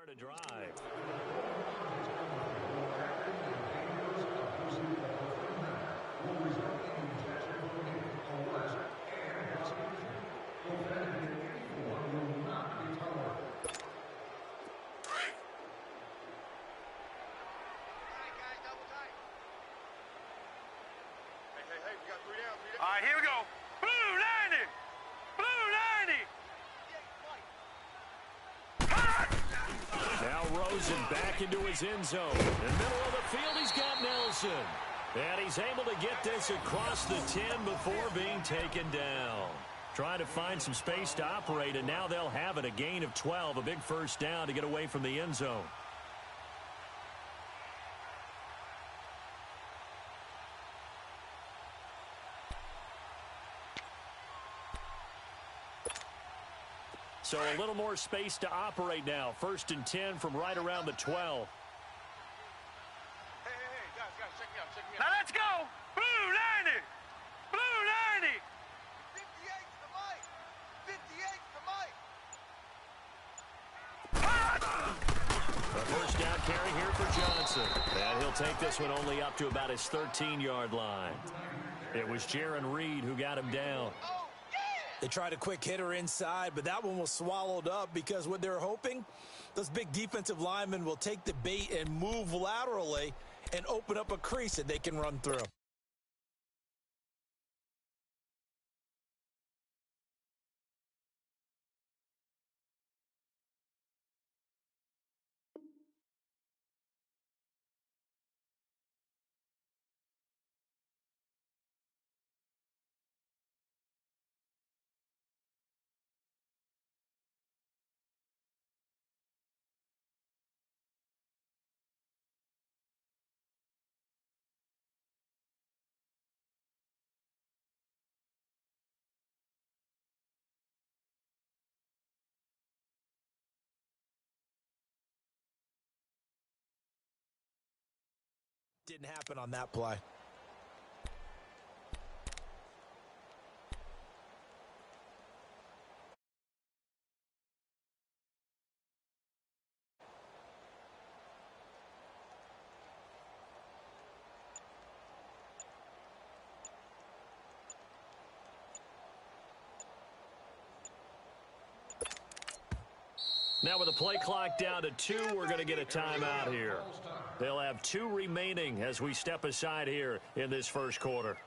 to drive. All right, here we go. Blue 90! Blue 90! Now Rosen back into his end zone. In the middle of the field, he's got Nelson. And he's able to get this across the 10 before being taken down. Trying to find some space to operate, and now they'll have it. A gain of 12, a big first down to get away from the end zone. So a little more space to operate now. 1st and 10 from right around the 12. Hey, guys, check me out. Now let's go! Blue 90! Blue 90! 58 to Mike! 58 to Mike! A first down carry here for Johnson. And he'll take this one only up to about his 13-yard line. It was Jaron Reed who got him down. They tried a quick hitter inside, but that one was swallowed up because what they're hoping, those big defensive linemen will take the bait and move laterally and open up a crease that they can run through. Didn't happen on that play. Now with the play clock down to 2, we're going to get a timeout here. They'll have 2 remaining as we step aside here in this first quarter.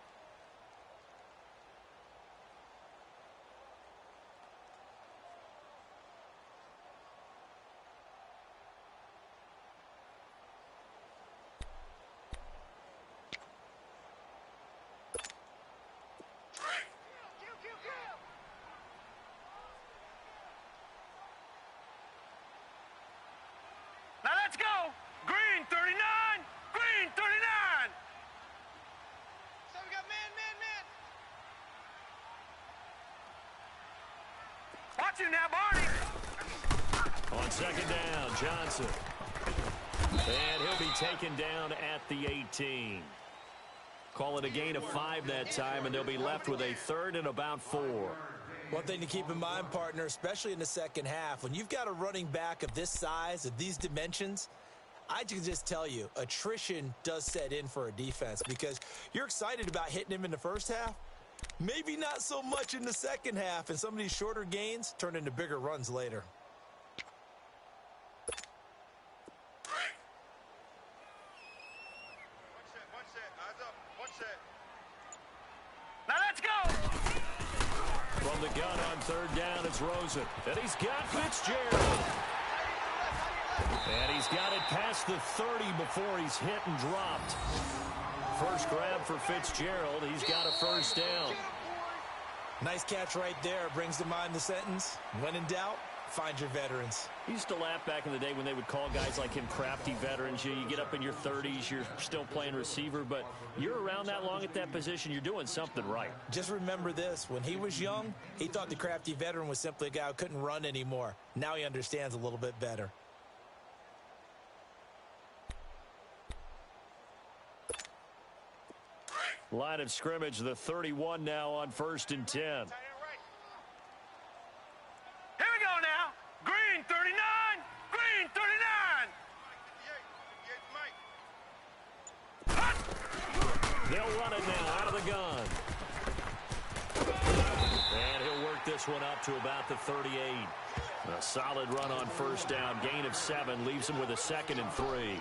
Now let's go! Green 39! Green 39! So we got man. Watch him now, Barney! On 2nd down, Johnson. And he'll be taken down at the 18. Call it a gain of 5 that time, and they'll be left with a 3rd and about 4. One thing to keep in mind, partner, especially in the second half, when you've got a running back of this size, of these dimensions, I can just tell you, attrition does set in for a defense because you're excited about hitting him in the first half. Maybe not so much in the second half, and some of these shorter gains turn into bigger runs later. One set, eyes up, one set. Now let's go! From the gun on 3rd down, it's Rosen. And he's got Fitzgerald. And he's got it past the 30 before he's hit and dropped. First grab for Fitzgerald. He's got a first down. Nice catch right there. Brings to mind the sentence, when in doubt, find your veterans. He used to laugh back in the day when they would call guys like him crafty veterans. You get up in your 30s, you're still playing receiver, but you're around that long at that position, you're doing something right. Just remember this. When he was young, he thought the crafty veteran was simply a guy who couldn't run anymore. Now he understands a little bit better. Line of scrimmage, the 31 now on 1st and 10. Here we go now. Green 39. Green 39. They'll run it now out of the gun. And he'll work this one up to about the 38. A solid run on first down. Gain of 7 leaves him with a 2nd and 3.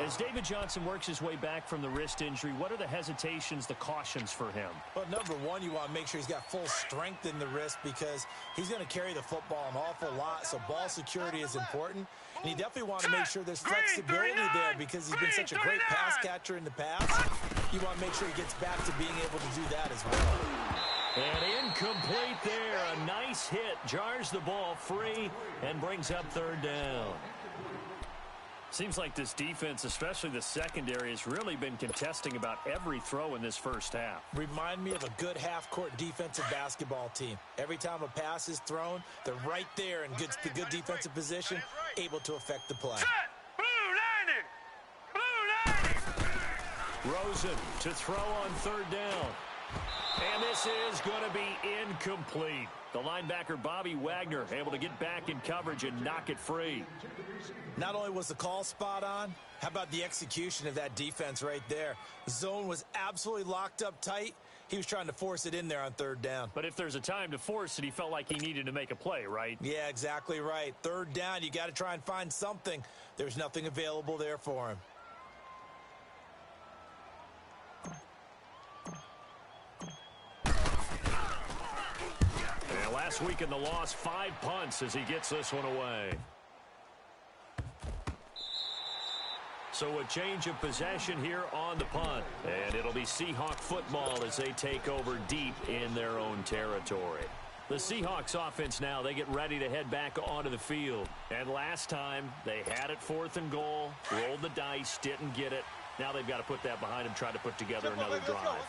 As David Johnson works his way back from the wrist injury, what are the hesitations, the cautions for him? Well, number one, you want to make sure he's got full strength in the wrist because he's going to carry the football an awful lot, so ball security is important. And you definitely want to make sure there's flexibility there because he's been such a great pass catcher in the past. You want to make sure he gets back to being able to do that as well. And incomplete there. A nice hit. Jars the ball free and brings up 3rd down. Seems like this defense, especially the secondary, has really been contesting about every throw in this first half. Remind me of a good half-court defensive basketball team. Every time a pass is thrown, they're right there in good defensive position, able to affect the play. Rosen to throw on 3rd down. And this is going to be incomplete. The linebacker, Bobby Wagner, able to get back in coverage and knock it free. Not only was the call spot on, how about the execution of that defense right there? The zone was absolutely locked up tight. He was trying to force it in there on 3rd down. But if there's a time to force it, he felt like he needed to make a play, right? Yeah, exactly right. 3rd down, you got to try and find something. There's nothing available there for him. Last week in the loss, 5 punts as he gets this one away. So a change of possession here on the punt. And it'll be Seahawk football as they take over deep in their own territory. The Seahawks offense now, they get ready to head back onto the field. And last time, they had it 4th and goal, rolled the dice, didn't get it. Now they've got to put that behind them, try to put together another drive.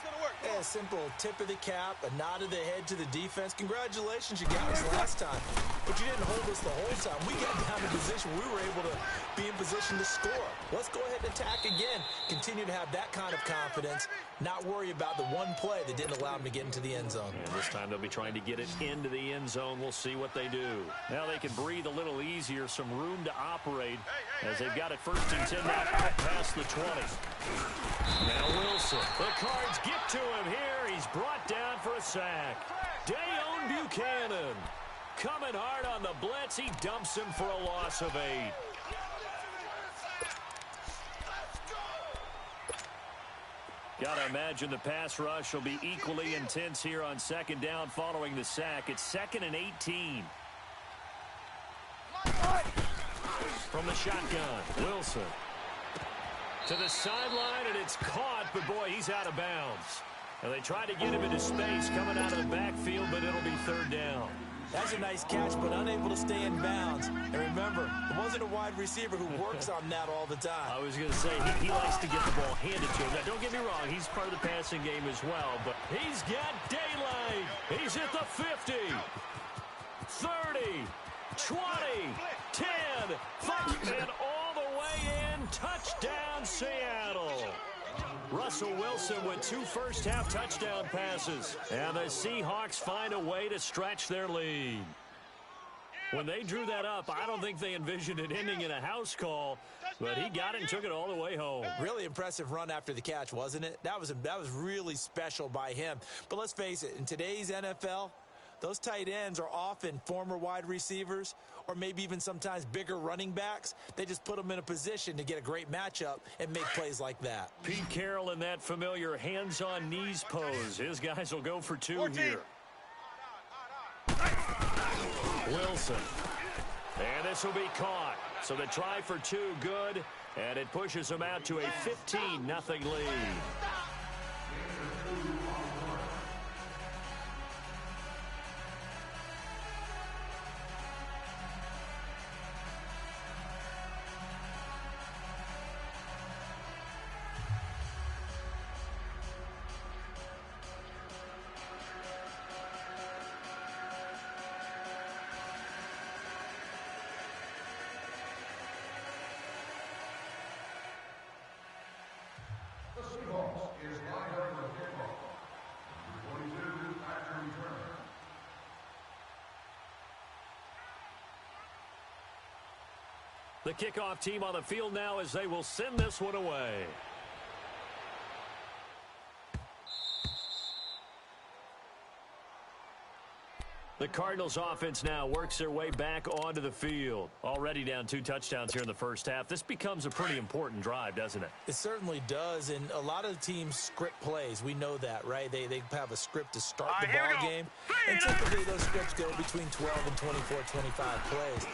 Yeah, simple tip of the cap, a nod of the head to the defense. Congratulations, you got us last time. But you didn't hold us the whole time. We got down in position. We were able to be in position to score. Let's go ahead and attack again. Continue to have that kind of confidence. Not worry about the one play that didn't allow them to get into the end zone. And this time they'll be trying to get it into the end zone. We'll see what they do. Now they can breathe a little easier, some room to operate as they've got it 1st and 10 now out past the 20. Now Wilson. The Cards get to him here. He's brought down for a sack. Dayon Buchanan coming hard on the blitz. He dumps him for a loss of 8. Gotta imagine the pass rush will be equally intense here on 2nd down following the sack. It's 2nd and 18. From the shotgun, Wilson. To the sideline, and it's caught, but boy, he's out of bounds. And they try to get him into space coming out of the backfield, but it'll be 3rd down. That's a nice catch, but unable to stay in bounds. And remember, it wasn't a wide receiver who works on that all the time. I was going to say, he likes to get the ball handed to him. Now, don't get me wrong, he's part of the passing game as well, but he's got daylight. He's at the 50, 30, 20, 10, 5, and all the way in. Touchdown, Seattle. Russell Wilson with 2 first-half touchdown passes. And the Seahawks find a way to stretch their lead. When they drew that up, I don't think they envisioned it ending in a house call, but he got it and took it all the way home. Really impressive run after the catch, wasn't it? That was really special by him. But let's face it, in today's NFL, those tight ends are often former wide receivers or maybe even sometimes bigger running backs. They just put them in a position to get a great matchup and make plays like that. Pete Carroll in that familiar hands-on knees pose. His guys will go for 2 here. Wilson. And this will be caught. So the try for 2 good, and it pushes them out to a 15-0 lead. The kickoff team on the field now as they will send this one away. The Cardinals offense now works their way back onto the field. Already down 2 touchdowns here in the first half. This becomes a pretty important drive, doesn't it? It certainly does, and a lot of the teams script plays. We know that, right? They have a script to start the ball game, and typically those scripts go between 12 and 24, 25 plays.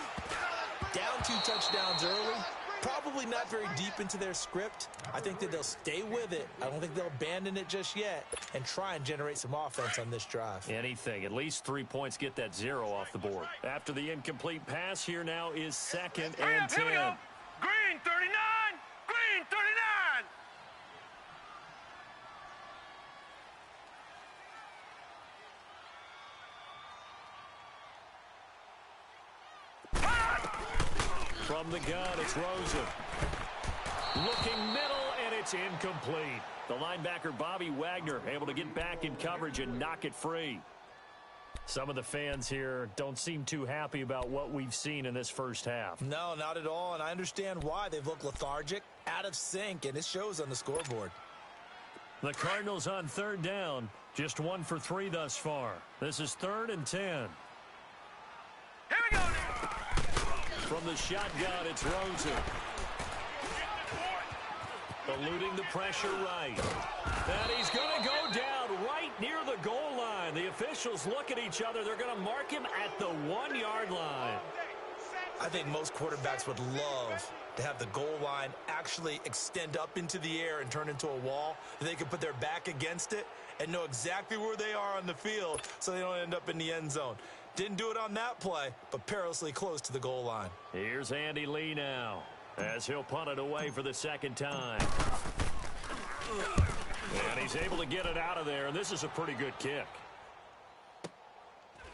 Down 2 touchdowns early, probably not very deep into their script. I think that they'll stay with it. I don't think they'll abandon it just yet and try and generate some offense on this drive. Anything. At least 3 points get that 0 off the board. After the incomplete pass, here now is 2nd and 10. Here we go. Green 39. Green 39. From the gun, it's Rosen. Looking middle, and it's incomplete. The linebacker, Bobby Wagner, able to get back in coverage and knock it free. Some of the fans here don't seem too happy about what we've seen in this first half. No, not at all, and I understand why. They've looked lethargic, out of sync, and it shows on the scoreboard. The Cardinals on 3rd down, just 1 for 3 thus far. This is 3rd and 10. Here we go. From the shotgun, it's Rosen. Eluding the pressure right. And he's going to go down right near the goal line. The officials look at each other. They're going to mark him at the 1-yard line. I think most quarterbacks would love to have the goal line actually extend up into the air and turn into a wall. They can put their back against it and know exactly where they are on the field so they don't end up in the end zone. Didn't do it on that play, but perilously close to the goal line. Here's Andy Lee now, as he'll punt it away for the 2nd time. And he's able to get it out of there, and this is a pretty good kick.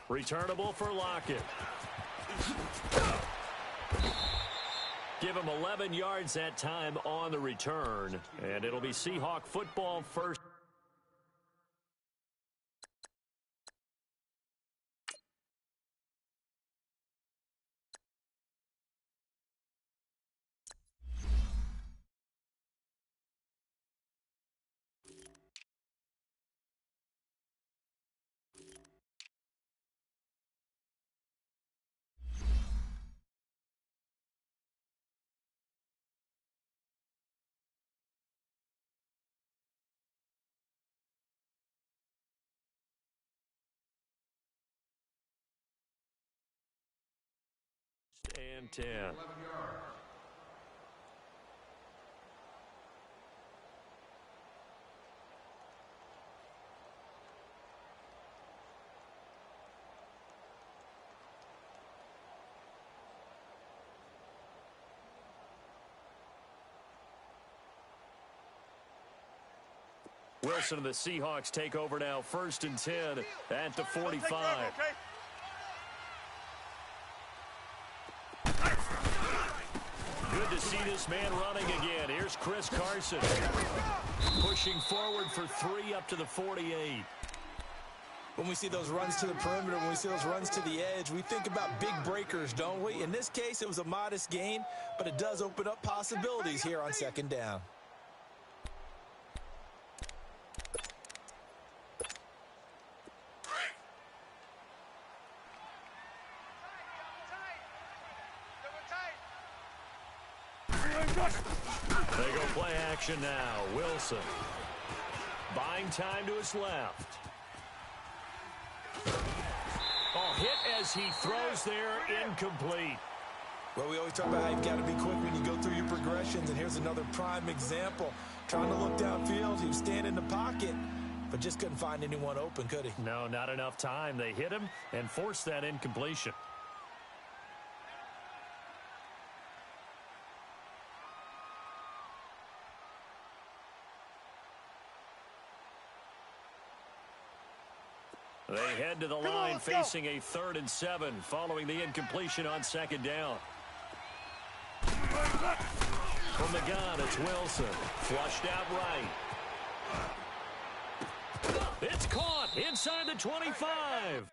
Returnable for Lockett. Give him 11 yards that time on the return, and it'll be Seahawk football first. And 10. Wilson and the Seahawks take over now, 1st and 10 at the 45. Good to see this man running again. Here's Chris Carson. Pushing forward for 3 up to the 48. When we see those runs to the perimeter, when we see those runs to the edge, we think about big breakers, don't we? In this case, it was a modest gain, but it does open up possibilities here on 2nd down. They go play action now. Wilson. Buying time to his left. Oh, hit as he throws there, incomplete. Well, we always talk about how you've got to be quick when you go through your progressions, and here's another prime example. Trying to look downfield, he was standing in the pocket, but just couldn't find anyone open, could he? No, not enough time. They hit him and forced that incompletion. They head to the line facing a 3rd and 7 following the incompletion on 2nd down. From the gun, it's Wilson. Flushed out right. It's caught inside the 25.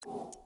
it.